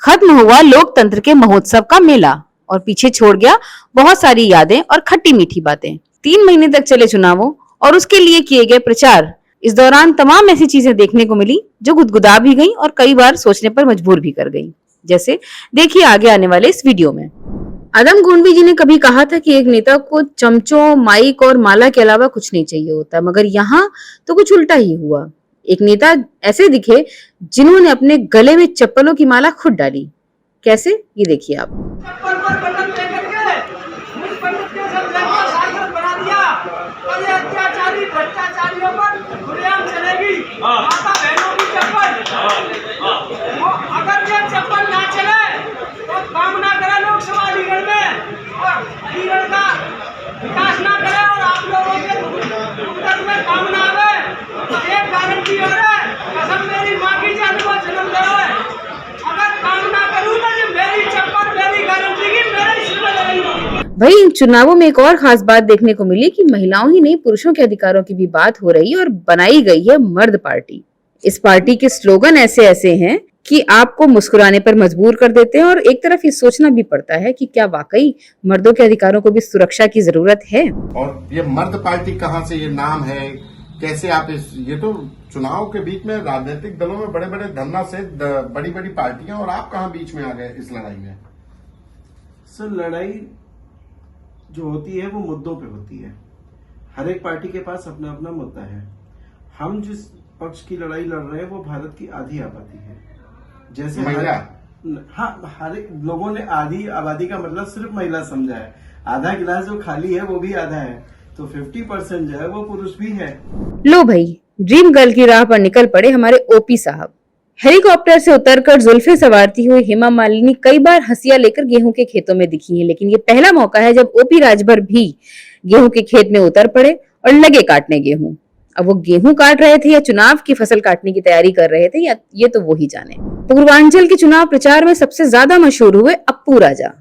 खत्म हुआ लोकतंत्र के महोत्सव का मेला और पीछे छोड़ गया बहुत सारी यादें और खट्टी मीठी बातें। 3 महीने तक चले चुनावों और उसके लिए किए गए प्रचार। इस दौरान तमाम ऐसी चीजें देखने को मिली जो गुदगुदा भी गई और कई बार सोचने पर मजबूर भी कर गई। जैसे देखिए आगे आने वाले इस वीडियो में। आदम गोंडवी जी ने कभी कहा था कि एक नेता को चमचों, माइक और माला के अलावा कुछ नहीं चाहिए होता, मगर यहाँ तो कुछ उल्टा ही हुआ। एक नेता ऐसे दिखे जिन्होंने अपने गले में चप्पलों की माला खुद डाली। कैसे, ये देखिए आप। अगर ये चप्पल ना चले तो काम ना करे लोकसभा अलीगढ़ में और अलीगढ़ का विकास ना करे और आप लोगों के उत्तर में काम ना आवे तो एक गारंटी हो रहा है, कसम मेरी माँ की जान को जन्म दे रहा है, अगर काम ना करूँ तो ये मेरी चप्पल मेरी गारंटी की मेरे सिर में लगेगी। भाई इन चुनावों में एक और खास बात देखने को मिली कि महिलाओं ही नहीं पुरुषों के अधिकारों की भी बात हो रही है और बनाई गई है मर्द पार्टी। इस पार्टी के स्लोगन ऐसे ऐसे हैं कि आपको मुस्कुराने पर मजबूर कर देते हैं और एक तरफ ये सोचना भी पड़ता है कि क्या वाकई मर्दों के अधिकारों को भी सुरक्षा की जरूरत है। और ये मर्द पार्टी कहाँ से ये नाम है, कैसे आप ये तो चुनाव के बीच में राजनीतिक दलों में बड़े बड़े धरना से बड़ी बड़ी पार्टियां, और आप कहाँ बीच में आ गए इस लड़ाई में? सर, लड़ाई जो होती है वो मुद्दों पे होती है। हर एक पार्टी के पास अपना अपना मुद्दा है। हम जिस पक्ष की लड़ाई लड़ रहे हैं वो भारत की आधी आबादी है। जैसे हर एक लोगों ने आधी आबादी का मतलब सिर्फ महिला समझा है। आधा गिलास जो खाली है वो भी आधा है, तो 50% जो है वो पुरुष भी है। लो भाई, ड्रीम गर्ल की राह पर निकल पड़े हमारे ओपी साहब। हेलीकॉप्टर से उतरकर जुल्फे सवारती हुई हेमा मालिनी कई बार हंसिया लेकर गेहूं के खेतों में दिखी हैं, लेकिन ये पहला मौका है जब ओपी राजभर भी गेहूं के खेत में उतर पड़े और लगे काटने गेहूं। अब वो गेहूं काट रहे थे या चुनाव की फसल काटने की तैयारी कर रहे थे, या ये तो वो ही जाने। पूर्वांचल के चुनाव प्रचार में सबसे ज्यादा मशहूर हुए अप्पू राजा।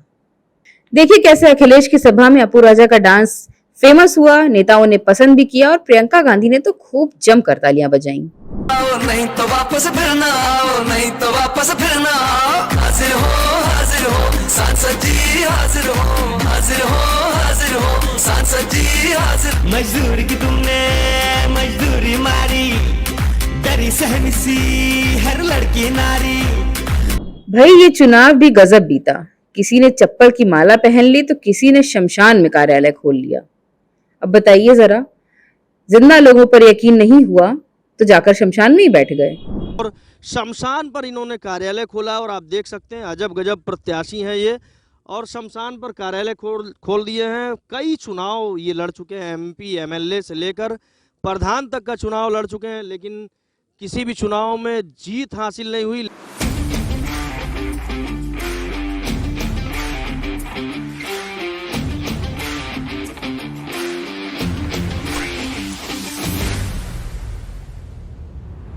देखिए कैसे अखिलेश की सभा में अप्पू राजा का डांस फेमस हुआ, नेताओं ने पसंद भी किया और प्रियंका गांधी ने तो खूब जमकर तालियां बजाई। नहीं तो वापस फिरना आओ, नहीं तो वापस फिरना आओ, हाजिर हो सांसद जी, हाजिर हो सांसद जी, हाजिर। मजदूर की तुमने मजदूरी मारी, डरी सहमी सी हर लड़की नारी। भाई ये चुनाव भी गजब बीता। किसी ने चप्पल की माला पहन ली तो किसी ने शमशान में कार्यालय खोल लिया। अब बताइए जरा, जिंदा लोगों पर यकीन नहीं हुआ तो जाकर शमशान में ही बैठ गए। और शमशान पर इन्होंने कार्यालय खोला और आप देख सकते हैं अजब गजब प्रत्याशी हैं ये, और शमशान पर कार्यालय खोल दिए हैं। कई चुनाव ये लड़ चुके हैं, एमपी एमएलए से लेकर प्रधान तक का चुनाव लड़ चुके हैं, लेकिन किसी भी चुनाव में जीत हासिल नहीं हुई।